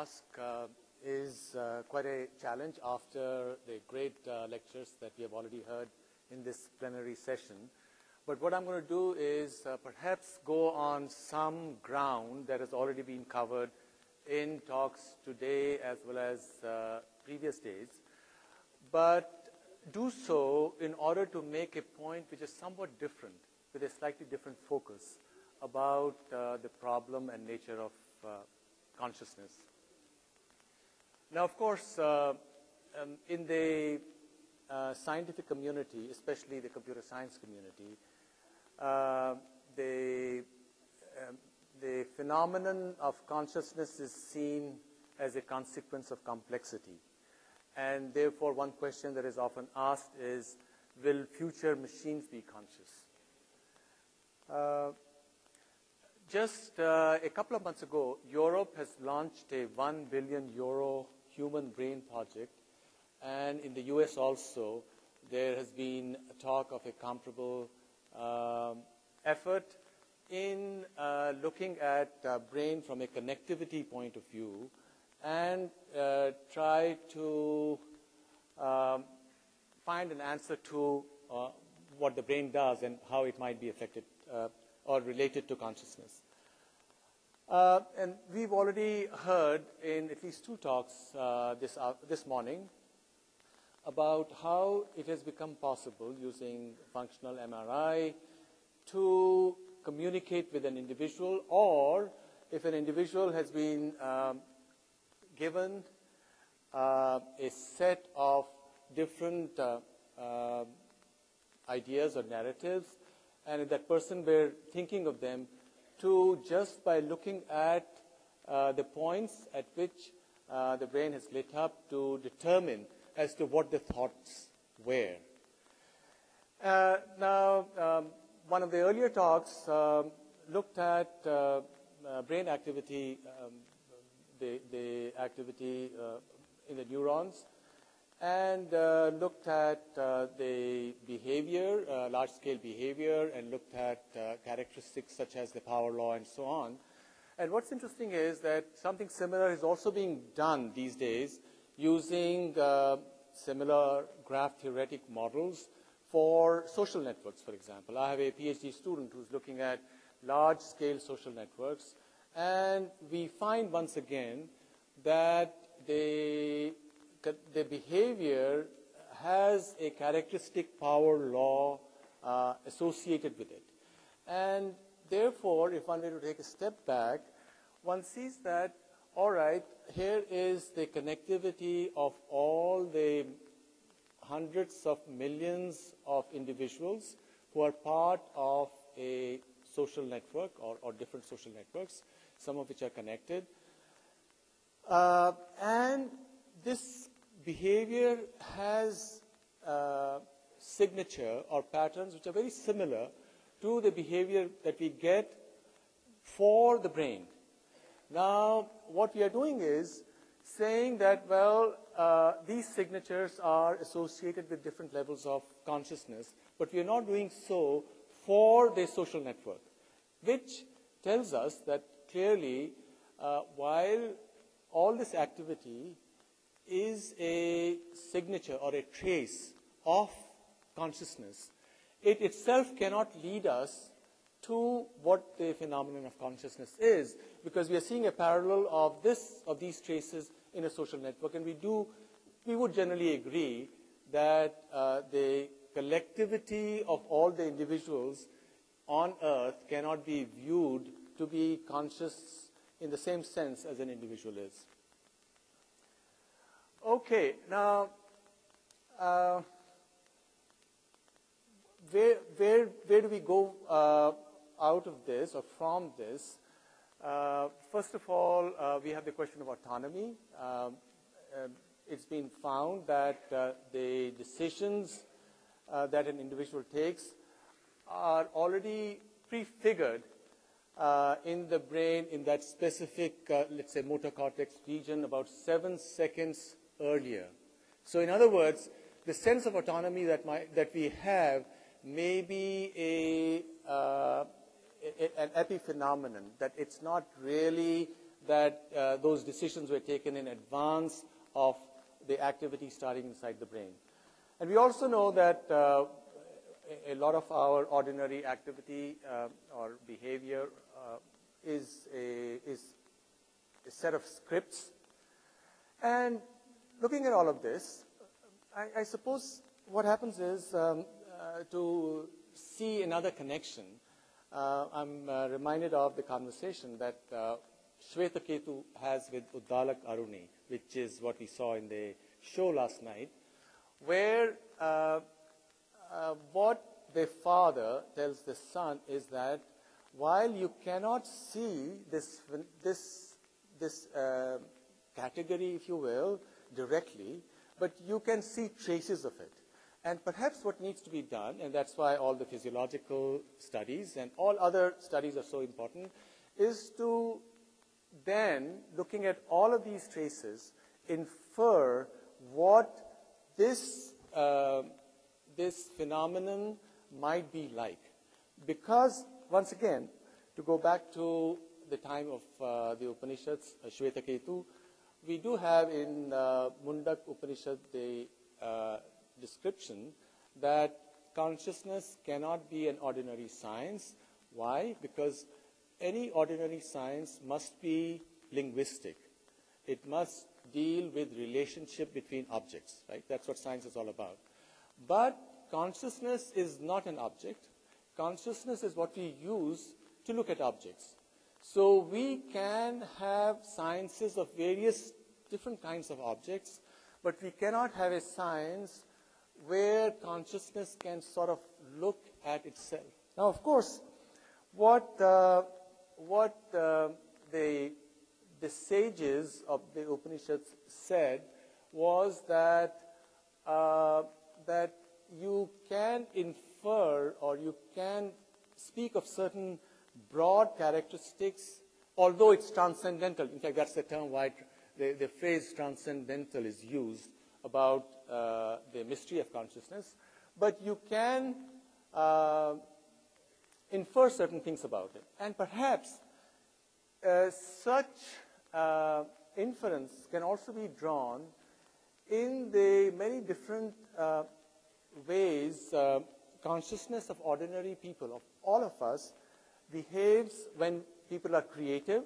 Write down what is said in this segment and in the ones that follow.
task is quite a challenge after the great lectures that we have already heard in this plenary session. But what I'm going to do is perhaps go on some ground that has already been covered in talks today as well as previous days, but do so in order to make a point which is somewhat different, with a slightly different focus about the problem and nature of consciousness. Now, of course, in the scientific community, especially the computer science community, the phenomenon of consciousness is seen as a consequence of complexity. And therefore, one question that is often asked is, will future machines be conscious? Just a couple of months ago, Europe has launched a €1 billion human brain project. And in the US also, there has been a talk of a comparable effort in looking at brain from a connectivity point of view and try to find an answer to what the brain does and how it might be affected or related to consciousness. And we've already heard in at least two talks this morning about how it has become possible using functional MRI to communicate with an individual, or if an individual has been given a set of different ideas or narratives, and if that person were thinking of them, to just by looking at the points at which the brain has lit up to determine as to what the thoughts were. Now, one of the earlier talks looked at brain activity, the activity in the neurons, and looked at the behavior, large-scale behavior, and looked at characteristics such as the power law and so on. And what's interesting is that something similar is also being done these days using similar graph theoretic models for social networks, for example. I have a PhD student who's looking at large-scale social networks, and we find once again that the behavior has a characteristic power law associated with it. And therefore, if one were to take a step back, one sees that, all right, here is the connectivity of all the hundreds of millions of individuals who are part of a social network or different social networks, some of which are connected. And this behavior has signature or patterns which are very similar to the behavior that we get for the brain. Now, what we are doing is saying that, well, these signatures are associated with different levels of consciousness, but we are not doing so for the social network, which tells us that clearly, while all this activity is a signature or a trace of consciousness, it itself cannot lead us to what the phenomenon of consciousness is, because we are seeing a parallel of these traces in a social network, and we would generally agree that the collectivity of all the individuals on Earth cannot be viewed to be conscious in the same sense as an individual is. Okay, now, where do we go out of this or from this? First of all, we have the question of autonomy. It's been found that the decisions that an individual takes are already prefigured in the brain in that specific, let's say, motor cortex region about 7 seconds earlier. So in other words, the sense of autonomy that we have may be an epiphenomenon, that it's not really that those decisions were taken in advance of the activity starting inside the brain. And we also know that a lot of our ordinary activity or behavior is a set of scripts. And looking at all of this, I suppose what happens is to see another connection. I'm reminded of the conversation that Shwetaketu has with Uddalak Aruni, which is what we saw in the show last night, where what the father tells the son is that while you cannot see this category, if you will, directly, but you can see traces of it. And perhaps what needs to be done, and that's why all the physiological studies and all other studies are so important, is to then, looking at all of these traces, infer what this phenomenon might be like. Because, once again, to go back to the time of the Upanishads, Shwetaketu, we do have in Mundak Upanishad the description that consciousness cannot be an ordinary science. Why? Because any ordinary science must be linguistic. It must deal with relationship between objects, right? That's what science is all about. But consciousness is not an object. Consciousness is what we use to look at objects. So we can have sciences of various different kinds of objects, but we cannot have a science where consciousness can sort of look at itself. Now, of course, what the sages of the Upanishads said was that that you can infer or you can speak of certain broad characteristics, although it's transcendental. In fact, that's the term why the phrase transcendental is used about the mystery of consciousness. But you can infer certain things about it. And perhaps such inference can also be drawn in the many different ways consciousness of ordinary people, of all of us, behaves when people are creative.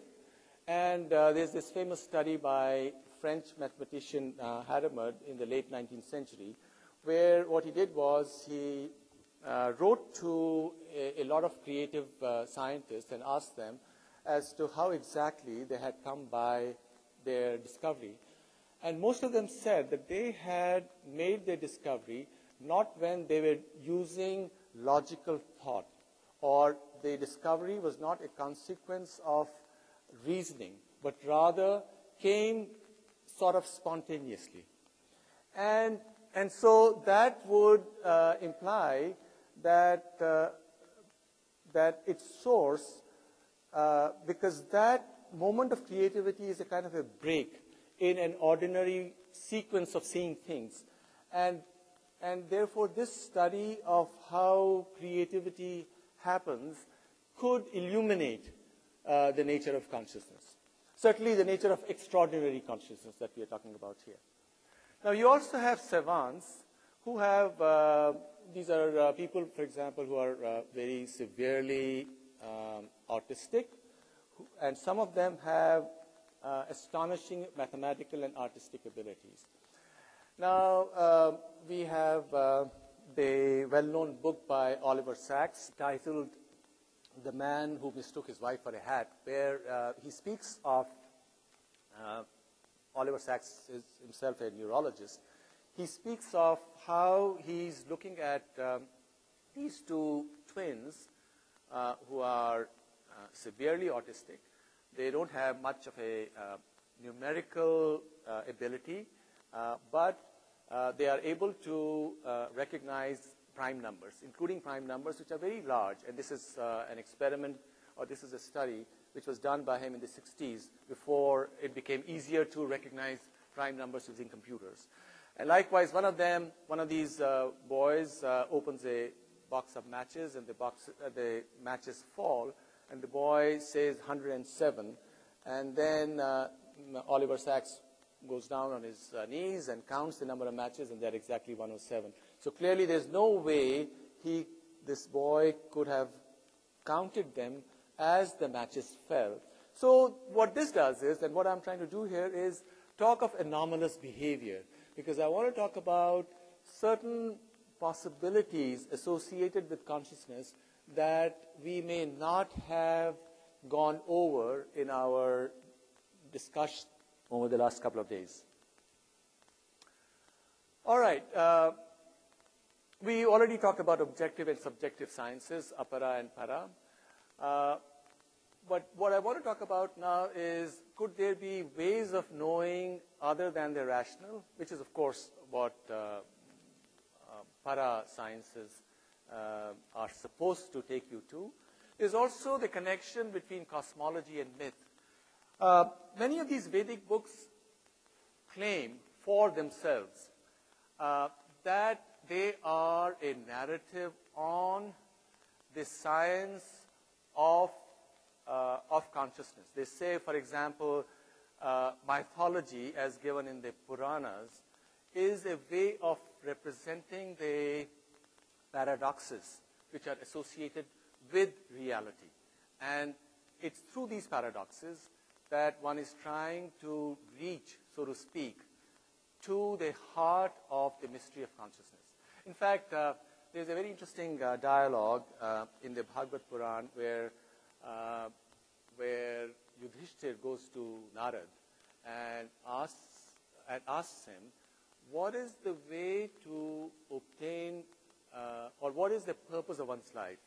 And there's this famous study by French mathematician Hadamard in the late 19th century, where what he did was he wrote to a lot of creative scientists and asked them as to how exactly they had come by their discovery. And most of them said that they had made their discovery not when they were using logical thought, or the discovery was not a consequence of reasoning, but rather came sort of spontaneously. And so that would imply that that its source, because that moment of creativity is a kind of a break in an ordinary sequence of seeing things. And therefore, this study of how creativity happens could illuminate the nature of consciousness. Certainly the nature of extraordinary consciousness that we are talking about here. Now, you also have savants who have, these are people, for example, who are very severely autistic, and some of them have astonishing mathematical and artistic abilities. Now, we have the well-known book by Oliver Sacks titled The Man Who Mistook His Wife for a Hat, where he speaks of, Oliver Sacks is himself a neurologist, he speaks of how he's looking at these two twins who are severely autistic. They don't have much of a numerical ability, but they are able to recognize prime numbers, including prime numbers which are very large. And this is an experiment, or this is a study which was done by him in the 60s before it became easier to recognize prime numbers using computers. And likewise, one of these boys opens a box of matches, and the matches fall, and the boy says 107, And then Oliver Sacks goes down on his knees and counts the number of matches, and they're exactly 107. So clearly there's no way this boy could have counted them as the matches fell. So what this does is, and what I'm trying to do here is talk of anomalous behavior, because I want to talk about certain possibilities associated with consciousness that we may not have gone over in our discussion over the last couple of days. All right. We already talked about objective and subjective sciences, apara and para. But what I want to talk about now is, could there be ways of knowing other than the rational, which is, of course, what para sciences are supposed to take you to. There's also the connection between cosmology and myth. Many of these Vedic books claim for themselves that they are a narrative on the science of consciousness. They say, for example, mythology, as given in the Puranas, is a way of representing the paradoxes which are associated with reality. And it's through these paradoxes that one is trying to reach, so to speak, to the heart of the mystery of consciousness. In fact, there's a very interesting dialogue in the Bhagavad Puran where Yudhishthir goes to Narad and asks him, what is the way to obtain, or what is the purpose of one's life?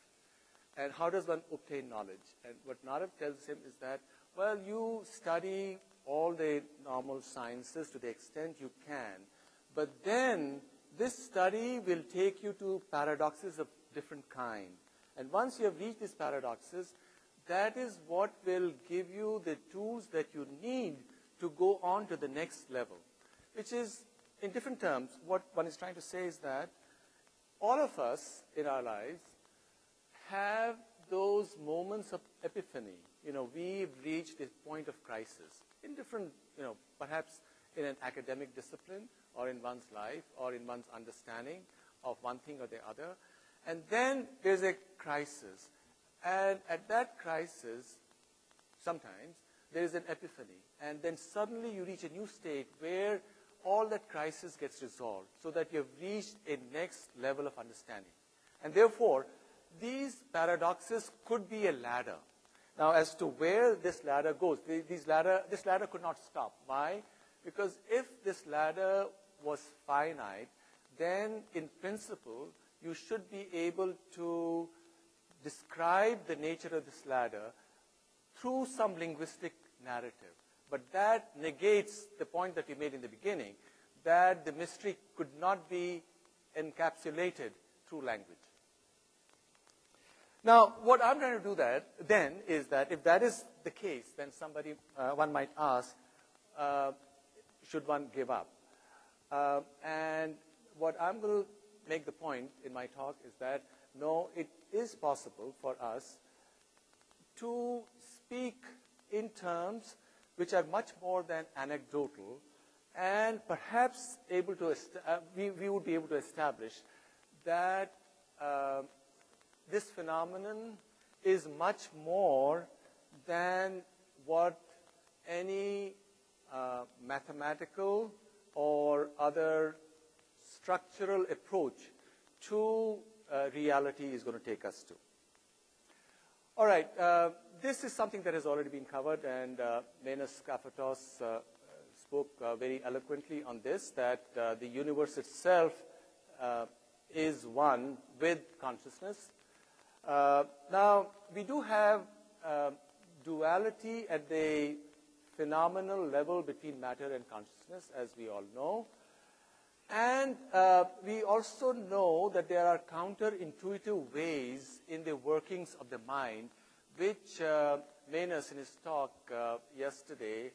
And how does one obtain knowledge? And what Narad tells him is that, well, you study all the normal sciences to the extent you can, but then this study will take you to paradoxes of different kind. And once you have reached these paradoxes, that is what will give you the tools that you need to go on to the next level. Which is, in different terms, what one is trying to say is that all of us in our lives have those moments of epiphany. We've reached a point of crisis in different, perhaps in an academic discipline or in one's life or in one's understanding of one thing or the other. And then there's a crisis. And at that crisis, sometimes, there is an epiphany. And then suddenly you reach a new state where all that crisis gets resolved so that you have reached a next level of understanding. And therefore, these paradoxes could be a ladder. Now, as to where this ladder goes, this ladder could not stop. Why? Because if this ladder was finite, then in principle, you should be able to describe the nature of this ladder through some linguistic narrative. But that negates the point that we made in the beginning, that the mystery could not be encapsulated through language. Now, what I'm trying to do then is that if that is the case, then one might ask, should one give up? And what I'm going to make the point in my talk is that, no, it is possible for us to speak in terms which are much more than anecdotal, and perhaps we would be able to establish that this phenomenon is much more than what any mathematical or other structural approach to reality is going to take us to. All right, this is something that has already been covered, and Menas Kafatos spoke very eloquently on this, that the universe itself is one with consciousness. Now, we do have duality at the phenomenal level between matter and consciousness, as we all know. And we also know that there are counterintuitive ways in the workings of the mind, which Menas in his talk yesterday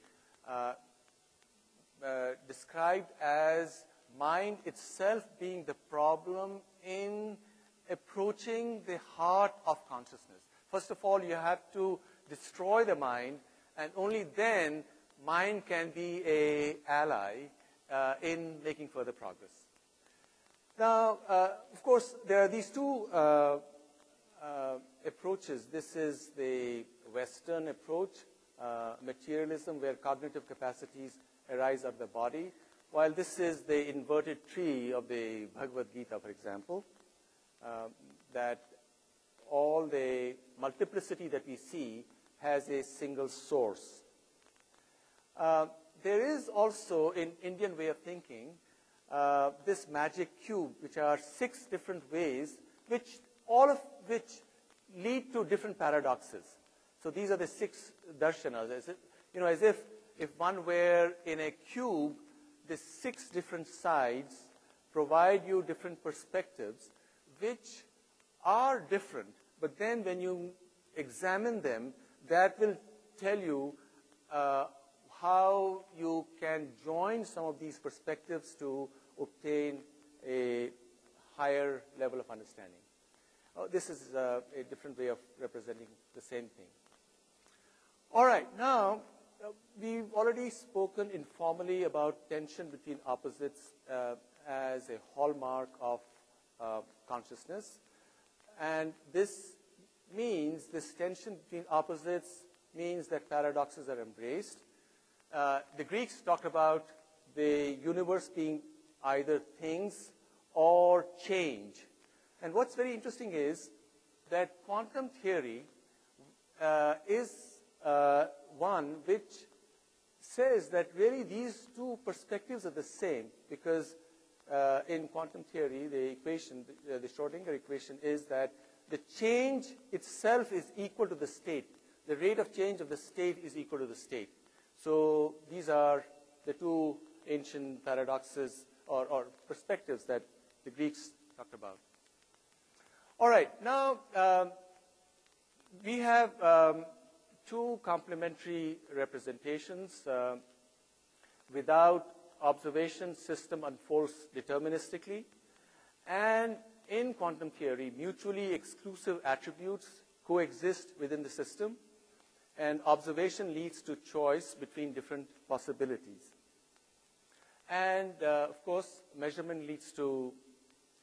described as mind itself being the problem in approaching the heart of consciousness. First of all, you have to destroy the mind, and only then mind can be an ally in making further progress. Now, of course, there are these two approaches. This is the Western approach, materialism, where cognitive capacities arise out of the body, while this is the inverted tree of the Bhagavad Gita, for example, that all the multiplicity that we see has a single source. There is also, in Indian way of thinking, this magic cube, which are 6 different ways, all of which lead to different paradoxes. So these are the 6 darshanas. As if one were in a cube, the 6 different sides provide you different perspectives, which are different. But then when you examine them, that will tell you how you can join some of these perspectives to obtain a higher level of understanding. This is a different way of representing the same thing. All right, now we've already spoken informally about tension between opposites as a hallmark of consciousness. And this tension between opposites means that paradoxes are embraced. The Greeks talked about the universe being either things or change. And what's very interesting is that quantum theory is one which says that really these two perspectives are the same, because in quantum theory, the equation, the Schrodinger equation, is that the change itself is equal to the state. The rate of change of the state is equal to the state. So these are the two ancient paradoxes or perspectives that the Greeks talked about. All right, now we have two complementary representations. Without observation, system unfolds deterministically. And in quantum theory, mutually exclusive attributes coexist within the system, and observation leads to choice between different possibilities. And, of course, measurement leads to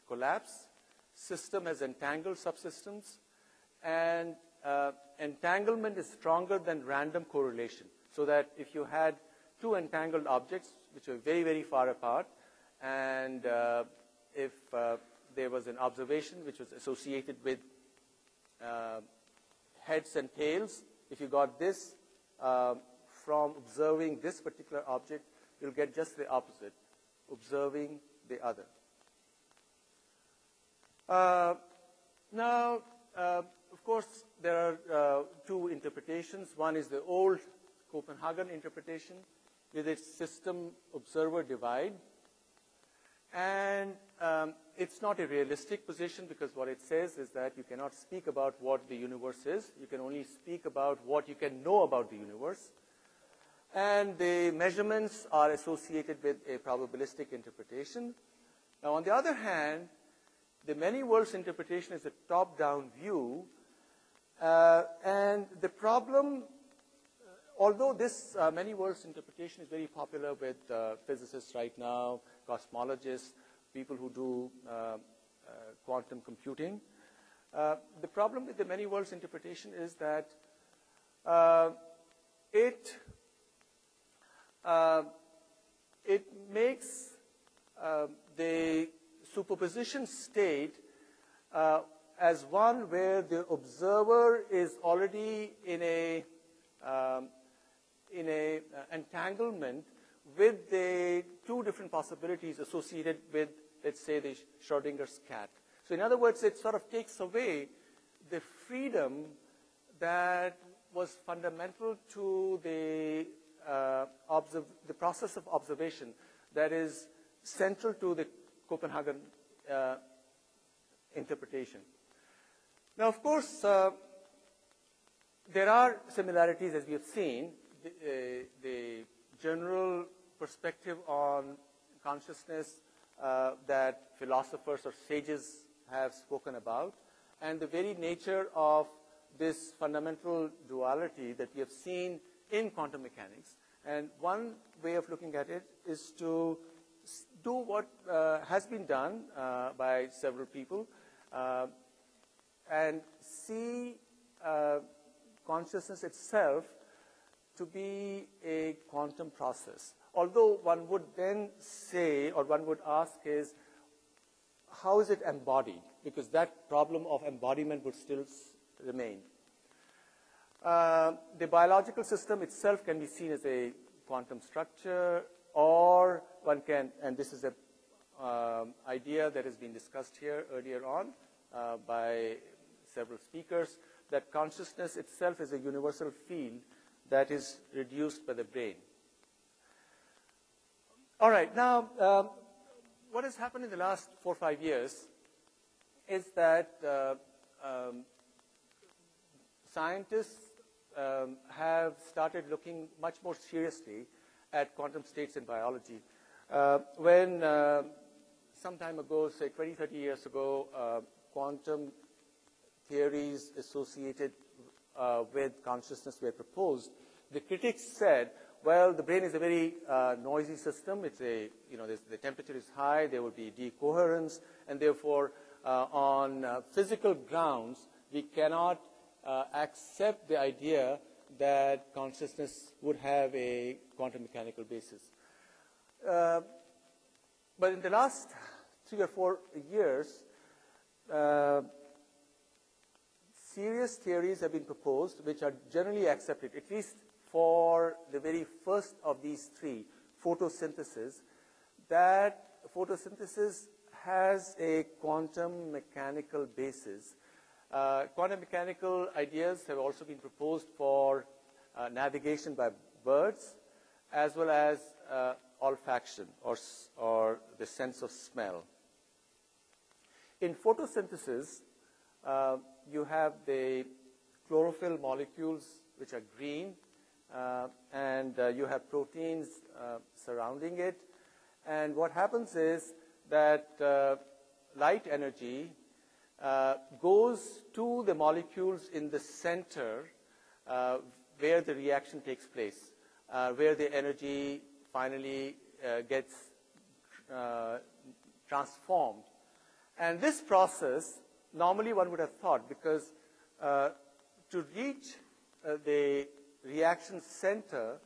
collapse. System has entangled subsystems, and entanglement is stronger than random correlation. So that if you had two entangled objects which are very, very far apart, and if there was an observation which was associated with heads and tails, if you got this from observing this particular object, you'll get just the opposite, observing the other. Now, of course, there are two interpretations. One is the old Copenhagen interpretation with its system-observer divide. And it's not a realistic position, because what it says is that you cannot speak about what the universe is. You can only speak about what you can know about the universe. And the measurements are associated with a probabilistic interpretation. Now, on the other hand, the many worlds interpretation is a top-down view. And the problem, although this many worlds interpretation is very popular with physicists right now, cosmologists, people who do quantum computing, the problem with the many worlds interpretation is that it makes the superposition state as one where the observer is already in a entanglement with the two different possibilities associated with, let's say, the Schrodinger's cat. So in other words, it sort of takes away the freedom that was fundamental to the process of observation that is central to the Copenhagen interpretation. Now, of course, there are similarities, as we have seen. The general perspective on consciousness that philosophers or sages have spoken about, and the very nature of this fundamental duality that we have seen in quantum mechanics. And one way of looking at it is to do what has been done by several people and see consciousness itself to be a quantum process. Although one would then say, or one would ask is, how is it embodied? Because that problem of embodiment would still remain. The biological system itself can be seen as a quantum structure, or one can, and this is an idea that has been discussed here earlier on by several speakers, that consciousness itself is a universal field that is reduced by the brain. All right, now, what has happened in the last 4 or 5 years is that scientists have started looking much more seriously at quantum states in biology. When some time ago, say 20, 30 years ago, quantum theories associated with consciousness were proposed, the critics said, well, the brain is a very noisy system. It's a, the temperature is high, there would be decoherence, and therefore, on physical grounds, we cannot accept the idea that consciousness would have a quantum mechanical basis. But in the last 3 or 4 years, serious theories have been proposed which are generally accepted, at least for the very first of these 3, photosynthesis, that photosynthesis has a quantum mechanical basis. Quantum mechanical ideas have also been proposed for navigation by birds, as well as olfaction, or the sense of smell. In photosynthesis, you have the chlorophyll molecules, which are green, and you have proteins surrounding it. And what happens is that light energy goes to the molecules in the center where the reaction takes place, where the energy finally gets transformed. And this process, normally one would have thought, because to reach the reaction center,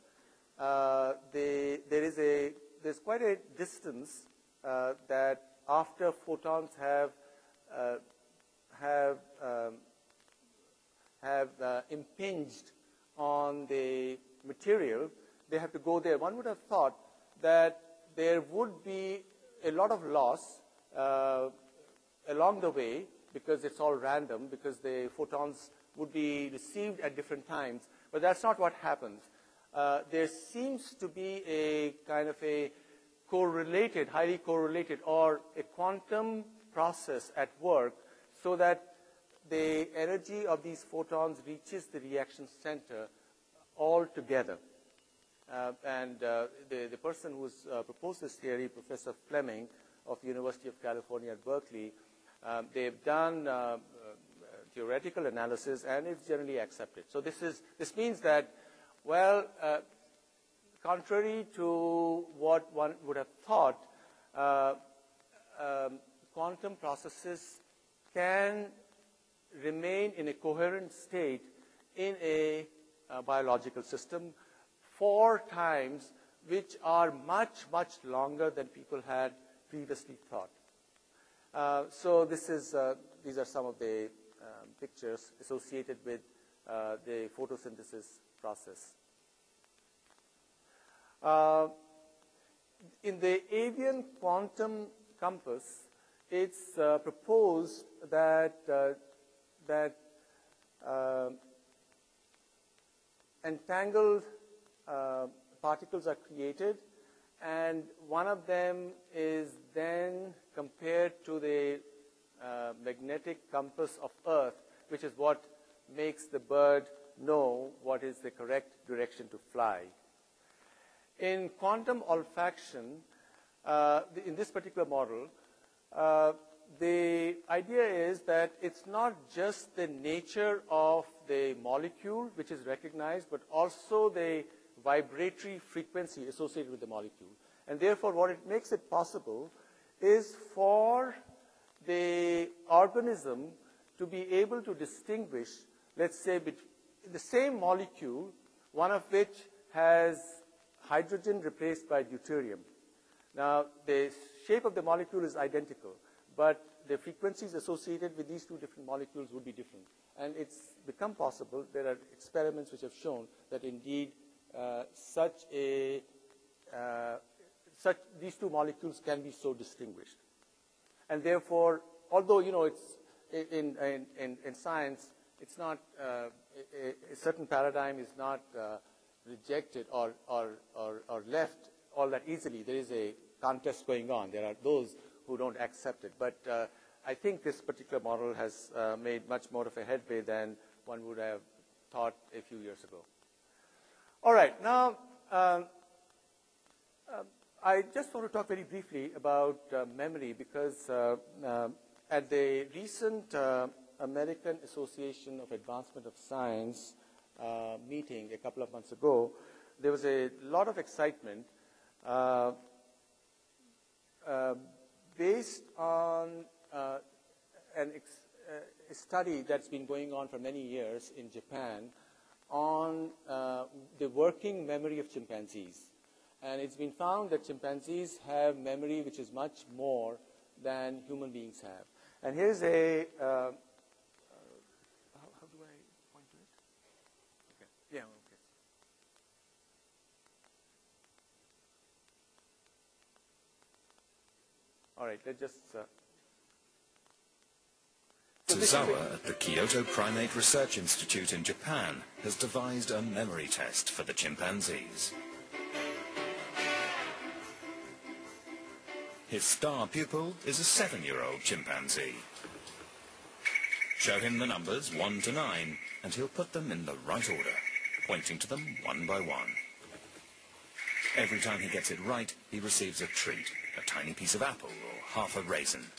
there's quite a distance that after photons have impinged on the material, they have to go there. One would have thought that there would be a lot of loss along the way, because it's all random, because the photons would be received at different times. But that's not what happens. There seems to be a kind of a correlated, highly correlated, or a quantum process at work, so that the energy of these photons reaches the reaction center all together. And the person who's proposed this theory, Professor Fleming of University of California at Berkeley, they've done theoretical analysis, and it's generally accepted. So this means that, well, contrary to what one would have thought, quantum processes can remain in a coherent state in a biological system for times which are much, much longer than people had previously thought. So these are some of the pictures associated with the photosynthesis process. In the avian quantum compass, it's proposed that entangled particles are created, and one of them is then compared to the magnetic compass of Earth, which is what makes the bird know what is the correct direction to fly. In quantum olfaction, in this particular model, the idea is that it's not just the nature of the molecule which is recognized, but also the vibratory frequency associated with the molecule. And therefore, what it makes it possible is for the organism to be able to distinguish, let's say, the same molecule, one of which has hydrogen replaced by deuterium. Now, the shape of the molecule is identical, but the frequencies associated with these two different molecules would be different. And it's become possible, there are experiments which have shown that indeed these two molecules can be so distinguished. And therefore, although, it's in science, it's not, a certain paradigm is not rejected or left all that easily. There is a contest going on. There are those who don't accept it. But I think this particular model has made much more of a headway than one would have thought a few years ago. All right, now I just want to talk very briefly about memory because at the recent American Association of Advancement of Science meeting a couple of months ago, there was a lot of excitement based on a study that's been going on for many years in Japan on the working memory of chimpanzees. And it's been found that chimpanzees have memory which is much more than human beings have. And here's a, how do I point to it? Okay. Yeah, okay. All right, let's just... Tsuzawa at the Kyoto Primate Research Institute in Japan has devised a memory test for the chimpanzees. His star pupil is a 7-year-old chimpanzee. Show him the numbers 1 to 9, and he'll put them in the right order, pointing to them one by one. Every time he gets it right, he receives a treat, a tiny piece of apple or half a raisin.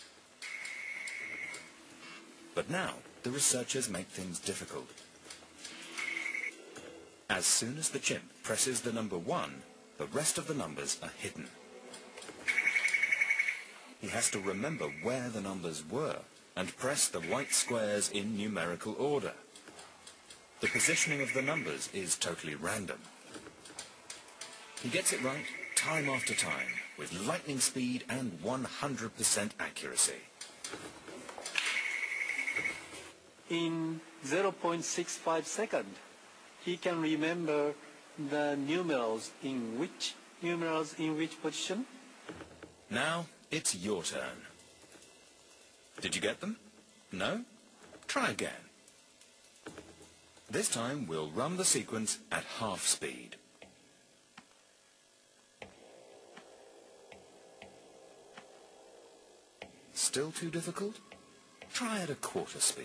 But now, the researchers make things difficult. As soon as the chimp presses the number 1, the rest of the numbers are hidden. He has to remember where the numbers were and press the white squares in numerical order. The positioning of the numbers is totally random. He gets it right time after time with lightning speed and 100% accuracy. In 0.65 seconds, he can remember the numerals in which position. Now it's your turn. Did you get them? No? Try again. This time we'll run the sequence at half speed. Still too difficult? Try at a quarter speed.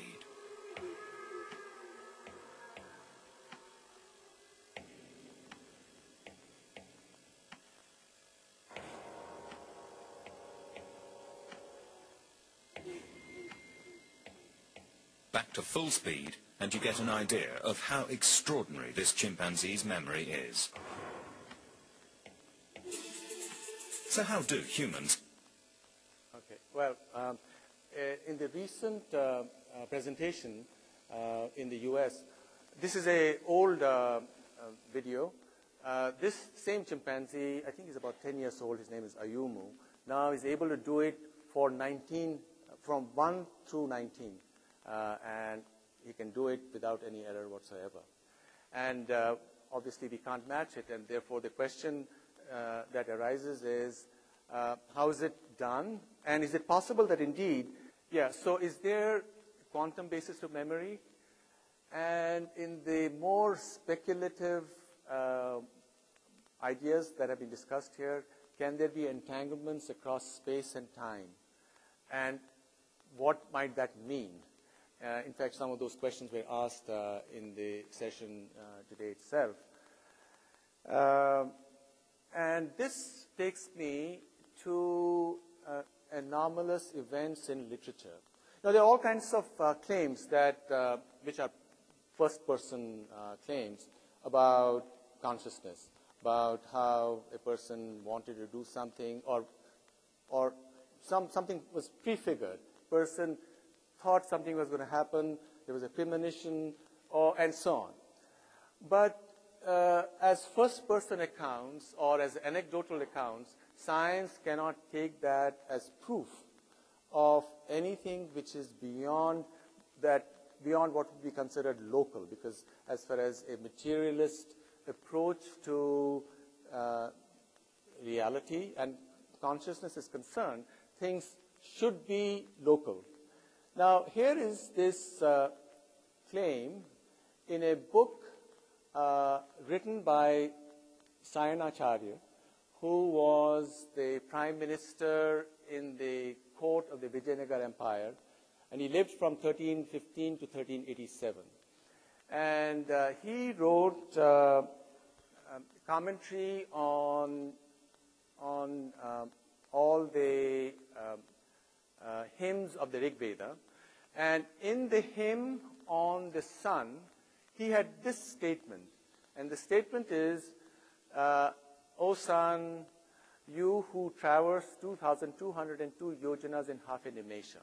Back to full speed, and you get an idea of how extraordinary this chimpanzee's memory is. So how do humans? Okay. Well, in the recent presentation in the US, this is an old video. This same chimpanzee, I think he's about 10 years old, his name is Ayumu, now is able to do it for 19, from 1 through 19. And he can do it without any error whatsoever. And obviously we can't match it, and therefore the question that arises is, how is it done? And is it possible that indeed, so is there a quantum basis to memory? And in the more speculative ideas that have been discussed here, can there be entanglements across space and time? And what might that mean? In fact, some of those questions were asked in the session today itself. And this takes me to anomalous events in literature. Now, there are all kinds of claims that which are first-person claims about consciousness, about how a person wanted to do something, or something was prefigured. Person thought something was going to happen, there was a premonition, and so on. But as first-person accounts or as anecdotal accounts, science cannot take that as proof of anything which is beyond what would be considered local, because as far as a materialist approach to reality and consciousness is concerned, things should be local. Now, here is this claim in a book written by Sayanacharya, who was the prime minister in the court of the Vijayanagar Empire, and he lived from 1315 to 1387. And he wrote commentary on all the hymns of the Rig Veda. And in the hymn on the sun, he had this statement. And the statement is, O sun, you who traverse 2,202 yojanas in half a nimesha.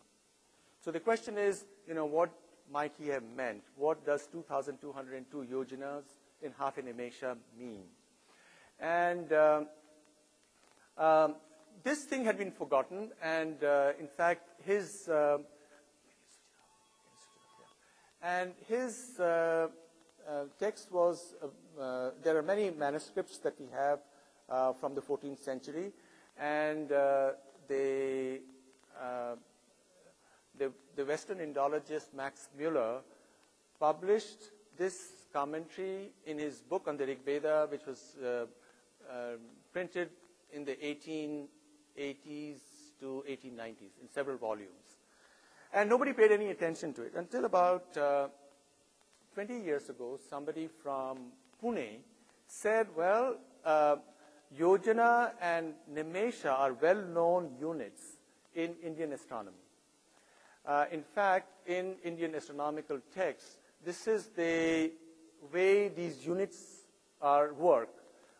So the question is, what might he have meant? What does 2,202 yojanas in half a nimesha mean? And this thing had been forgotten, and in fact, his text was, there are many manuscripts that we have from the 14th century, and the Western Indologist Max Muller published this commentary in his book on the Rig Veda, which was printed in the 1880s to 1890s in several volumes. And nobody paid any attention to it until about 20 years ago. Somebody from Pune said, well, yojana and nimesha are well-known units in Indian astronomy. In fact, in Indian astronomical texts, this is the way these units work.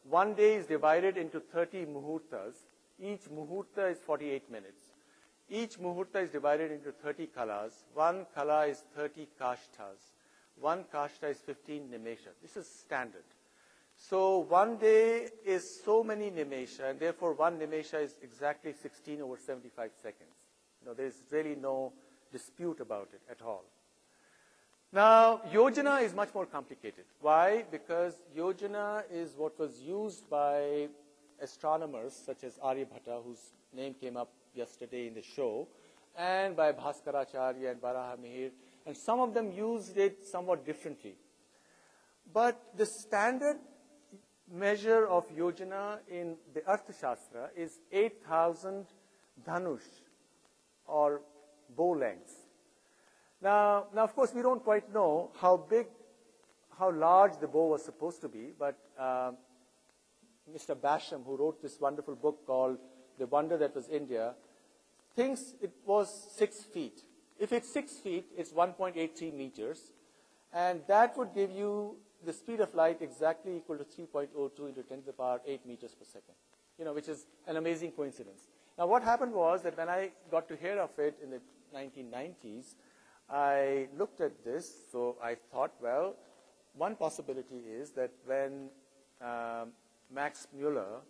One day is divided into 30 muhurtas. Each muhurta is 48 minutes. Each muhurta is divided into 30 kalas. One kala is 30 kashtas. One kashta is 15 nimesha. This is standard. So one day is so many nimesha, and therefore one nimesha is exactly 16 over 75 seconds. There's really no dispute about it at all. Now, yojana is much more complicated. Why? Because yojana is what was used by astronomers such as Aryabhatta, whose name came up yesterday in the show, and by Bhaskaracharya and Varahamihir, and some of them used it somewhat differently. But the standard measure of yojana in the Arthashastra is 8,000 dhanush, or bow lengths. Now, of course, we don't quite know how large the bow was supposed to be, but Mr. Basham, who wrote this wonderful book called The Wonder That Was India, thinks it was 6 feet. If it's 6 feet, it's 1.83 meters, and that would give you the speed of light exactly equal to 3.02 into 10 to the power 8 meters per second, which is an amazing coincidence. Now, what happened was that when I got to hear of it in the 1990s, I looked at this, so I thought, well, one possibility is that when Max Muller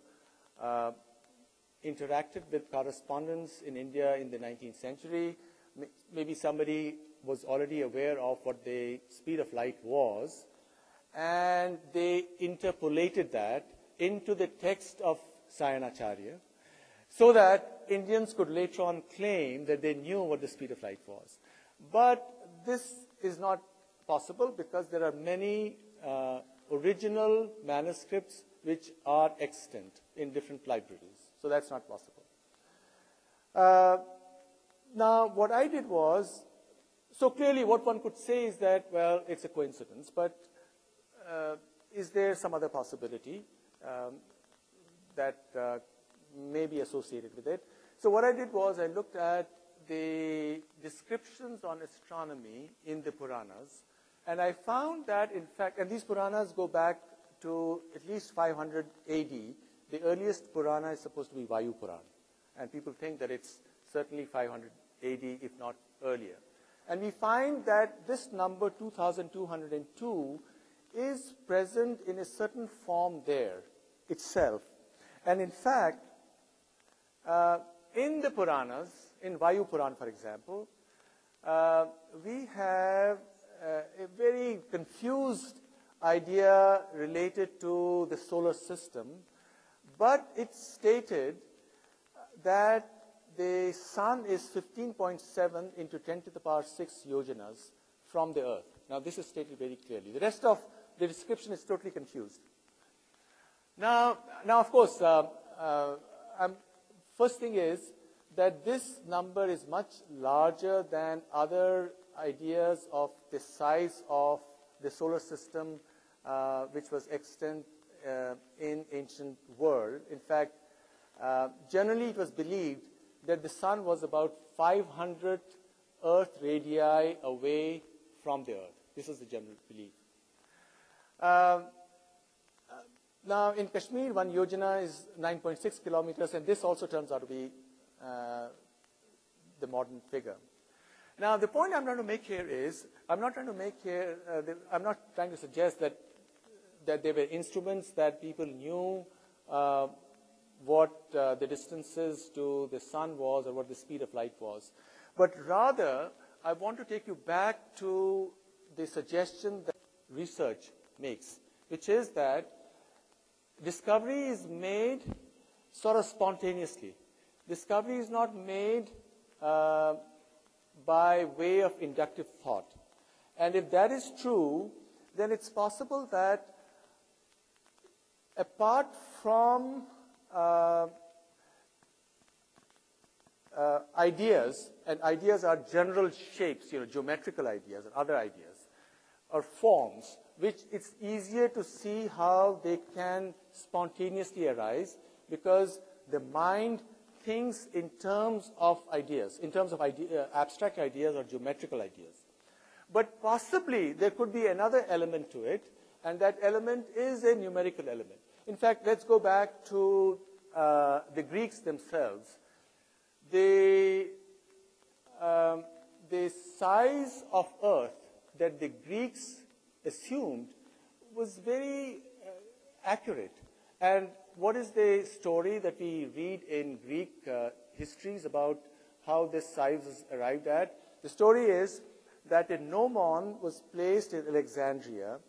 interacted with correspondents in India in the 19th century, maybe somebody was already aware of what the speed of light was, and they interpolated that into the text of Sayanacharya, so that Indians could later on claim that they knew what the speed of light was. But this is not possible because there are many original manuscripts which are extant in different libraries. So that's not possible. Now, what I did was, so clearly what one could say is that, well, it's a coincidence, but is there some other possibility that may be associated with it? So what I did was I looked at the descriptions on astronomy in the Puranas, And I found that, in fact, and these Puranas go back to at least 500 AD. The earliest Purana is supposed to be Vayu Purana. And people think that it's certainly 500 AD, if not earlier. And we find that this number, 2202, is present in a certain form there itself. And in fact, in the Puranas, in Vayu Purana, for example, we have a very confused idea related to the solar system, but it's stated that the sun is 15.7 into 10 to the power 6 yojanas from the earth. Now, this is stated very clearly. The rest of the description is totally confused. Now of course, first thing is that this number is much larger than other ideas of the size of the solar system which was extant in ancient world. In fact, generally it was believed that the sun was about 500 Earth radii away from the Earth. This is the general belief. Now, in Kashmir, one yojana is 9.6 kilometers, and this also turns out to be the modern figure. Now, the point I'm trying to make here is, I'm not trying to suggest that there were instruments that people knew what the distances to the sun was or what the speed of light was. But rather, I want to take you back to the suggestion that research makes, which is that discovery is made sort of spontaneously. Discovery is not made by way of inductive thought. And if that is true, then it's possible that apart from ideas, and ideas are general shapes, geometrical ideas and other ideas, or forms, which it's easier to see how they can spontaneously arise because the mind thinks in terms of ideas, in terms of abstract ideas or geometrical ideas. But possibly there could be another element to it, and that element is a numerical element. In fact, let's go back to the Greeks themselves. The size of Earth that the Greeks assumed was very accurate. And what is the story that we read in Greek histories about how this size was arrived at? The story is that a gnomon was placed in Alexandria,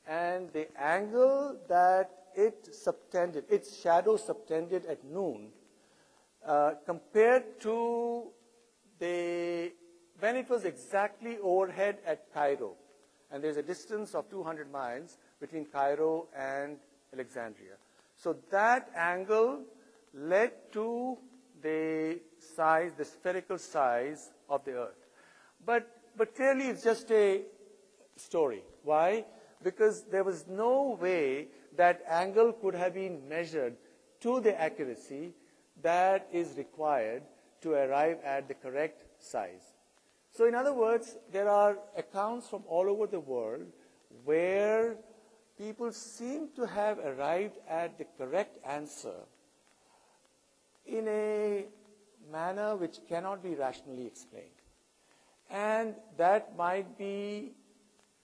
and the angle that its shadow subtended at noon, compared to when it was exactly overhead at Cairo. And there's a distance of 200 miles between Cairo and Alexandria. So that angle led to the spherical size of the Earth. But clearly it's just a story. Why? Because there was no way that angle could have been measured to the accuracy that is required to arrive at the correct size. So in other words, there are accounts from all over the world where people seem to have arrived at the correct answer in a manner which cannot be rationally explained. And that might be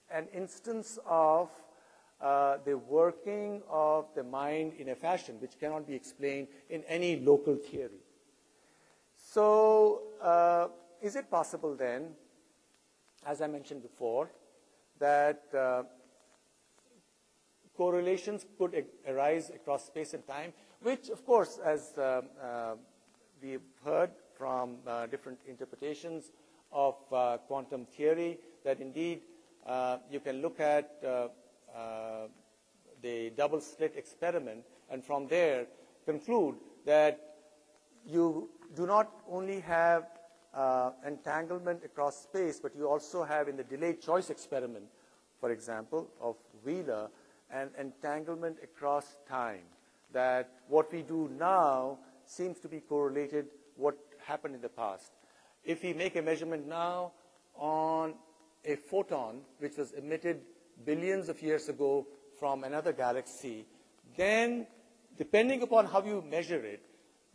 an instance of the working of the mind in a fashion which cannot be explained in any local theory. So is it possible then, as I mentioned before, that correlations could arise across space and time, which of course, as we've heard from different interpretations of quantum theory, that indeed you can look at the double slit experiment and from there conclude that you do not only have entanglement across space, but you also have in the delayed choice experiment, for example, of Wheeler, an entanglement across time. That what we do now seems to be correlated what happened in the past. If we make a measurement now on a photon which was emitted billions of years ago from another galaxy, then depending upon how you measure it,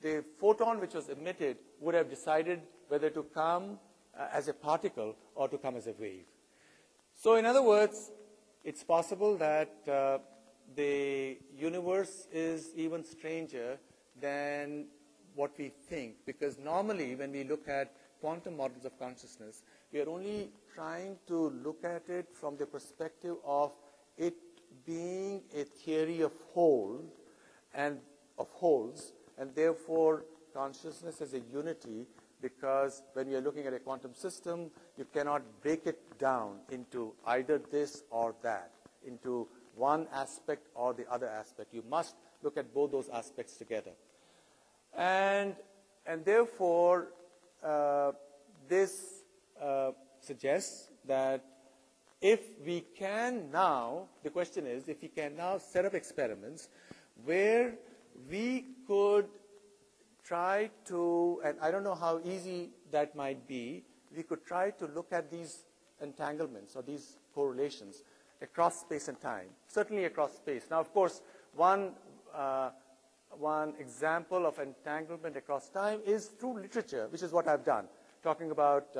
the photon which was emitted would have decided whether to come as a particle or to come as a wave. So in other words, it's possible that the universe is even stranger than what we think, because normally when we look at quantum models of consciousness, we are only trying to look at it from the perspective of it being a theory of holes, and therefore consciousness as a unity, because when you are looking at a quantum system, you cannot break it down into either this or that, into one aspect or the other aspect. You must look at both those aspects together. And therefore, this suggests that if we can now, the question is, if we can now set up experiments where we could try to, and I don't know how easy that might be, we could try to look at these entanglements or these correlations across space and time, certainly across space. Now, of course, one example of entanglement across time is through literature, which is what I've done, talking about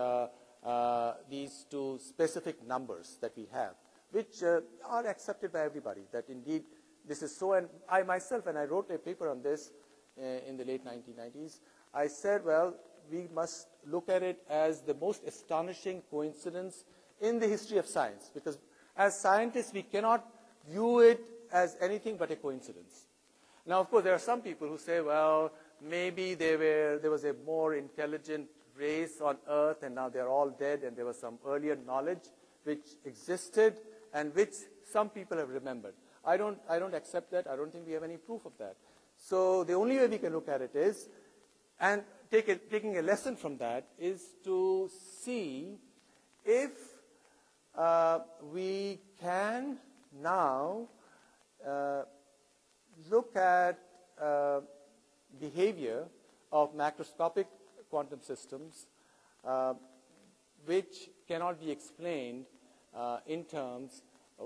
these two specific numbers that we have, which are accepted by everybody, that indeed this is so. And I myself, when I wrote a paper on this in the late 1990s, I said, well, we must look at it as the most astonishing coincidence in the history of science, because as scientists, we cannot view it as anything but a coincidence. Now, of course, there are some people who say, well, maybe there was a more intelligent race on Earth, and now they're all dead, and there was some earlier knowledge which existed and which some people have remembered. I don't accept that. I don't think we have any proof of that. So the only way we can look at it is, and taking a lesson from that, is to see if we can now look at behavior of macroscopic quantum systems which cannot be explained in terms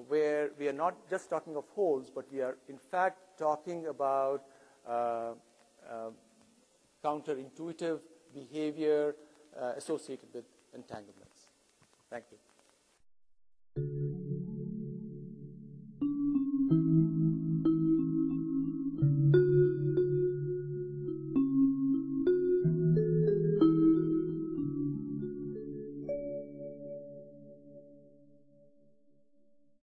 where we are not just talking of holes, but we are in fact talking about counterintuitive behavior associated with entanglements. Thank you.